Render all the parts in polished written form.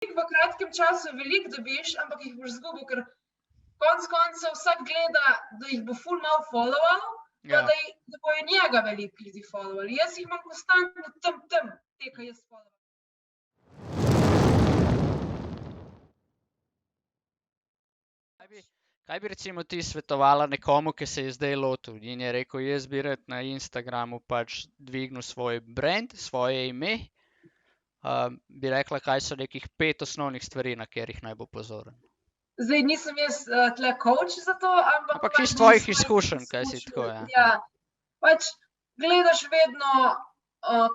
v kratkem času veliko dobiš, ampak jih boš izgubil, ker konec koncev vsak gleda, da jih bo ful malo followal, pa da bojo njega veliko ljudi followali. Jaz jih imam konstantno tam, te, ki jaz followam. Kaj bi recimo ti svetovala nekomu, ki se je zdaj lotil in je rekel, jaz bi rad na Instagramu pač dvignil svoj brand, svoje ime, bi rekla, kaj so nekih 5 osnovnih stvari, na katerih naj bo pozoren? Zdaj nisem jaz tle coach za to, ampak čisto tvojih izkušenj, kaj si tako, ja. Pač gledaš vedno,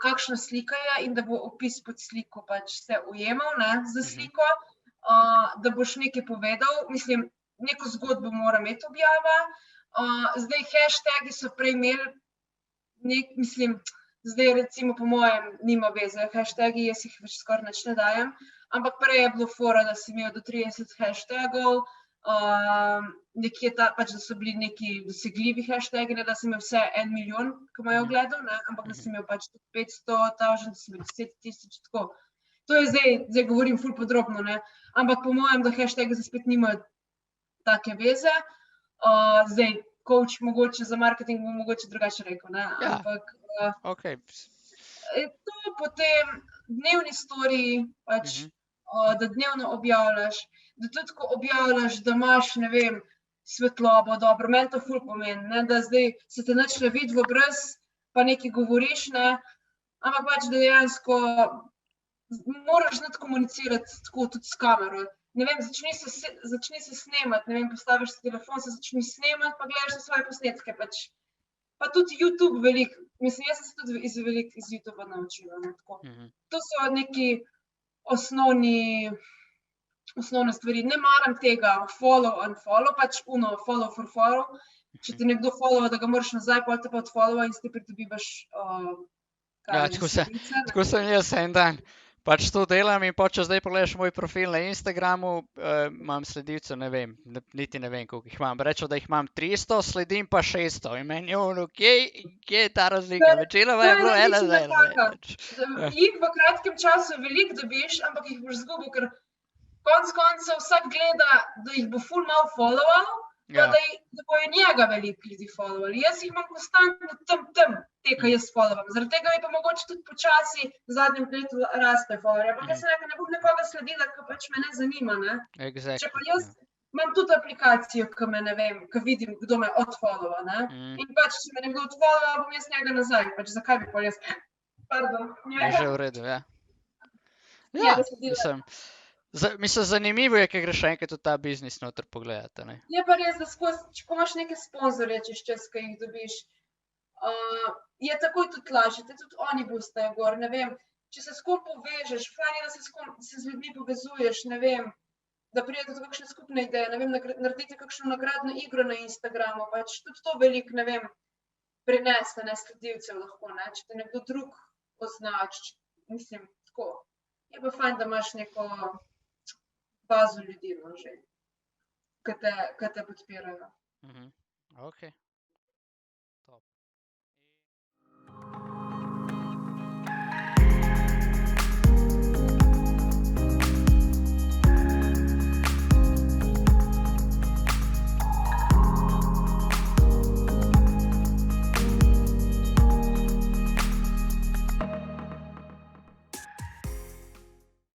kakšna slika je in da bo opis pod sliko pač se ujemal, ne, za sliko, da boš nekaj povedal, mislim, neko zgodbo mora imeti objava. Zdaj hashtagi so prej imeli, mislim, zdaj recimo po mojem nima veze, hashtagi, jaz jih več skoraj nič ne dajem, ampak prej je bilo fora, da si imel do 30 hashtagov, nekje pač, da so bili neki dosegljivi hashtagi, ne da si imel vse 1 milijon, ki imajo ogledal, ne, ampak da si imel pač 500,000, da si imel 10,000, tako. To je zdaj govorim ful podrobno, ne, ampak po mojem, da hashtagi zdaj spet nimajo take veze. Zdaj, coach mogoče za marketing bo mogoče drugače rekel, ne, ampak to potem dnevni storiji, pač, da dnevno objavljaš, da tudi ko objavljaš, da imaš, ne vem, svetlobo dobro, meni to ful pomeni, ne, da zdaj se te nič ne vidi v obraz, pa nekaj govoriš, ne, ampak pač dejansko moraš znati komunicirati tako tudi s kamero. Ne vem, začni se snemati, ne vem, postaviš si telefon, se začni snemati, pa gledaš svoje posnetke, pač. Pa tudi YouTube veliko, mislim, jaz sem se tudi veliko iz YouTubea naučila, ne, tako. To so neki osnovne stvari. Ne maram tega follow, unfollow, pač follow for follow. Če te nekdo followa, da ga moraš nazaj, pol te pa odfollowa in si ti pridobivaš tako sem jaz en dan. Pač to delam in če zdaj pogledaš moj profil na Instagramu, imam sledilcev, ne vem, niti ne vem, koliko jih imam. Rečem, da jih imam 300, sledim pa 600 in meni je ono, kje je ta razlika? Večinoma je bilo 1 za 1. Jih v kratkem času veliko dobiš, ampak jih boš izgubil, ker konec koncev vsak gleda, da jih bo ful malo followal, pa da bojo njega veliko ljudi followali. Jaz jih imam konstantno tam, te, ki jaz followam. Zaradi tega mi pa mogoče tudi počasi v zadnjem letu raste followerje. Ampak jaz sem rekla, ne bom nekoga sledila, ker pač me ne zanima, ne. Če pa jaz imam tudi aplikacijo, ki me, ne vem, ki vidim, kdo me odfollowa, ne. In pač, če me nekdo odfollowa, bom jaz njega nazaj. Pač zakaj bi pol jaz, pardon. Je že v redu, ja. Ja, mislim, zanimivo je, ko greš enkrat v ta biznis noter pogledat, ne. Je pa res, da skozi, ko imaš neke sponzorje čez, ki jih dobiš, je takoj tudi lažje, te tudi oni boostajo gor, ne vem, če se s kom povežeš, fajn je, da se z ljudmi povezuješ, ne vem, da pridete do kakšne skupne ideje, ne vem, naredite kakšno nagradno igro na Instagramu, pač tudi to veliko, ne vem, prinese, ne, sledilcev lahko, ne, če te nekdo drug pozna, mislim, tako. Je pa fajn, da imaš neko bazo ljudi, no, že, ki te podpirajo. Okej.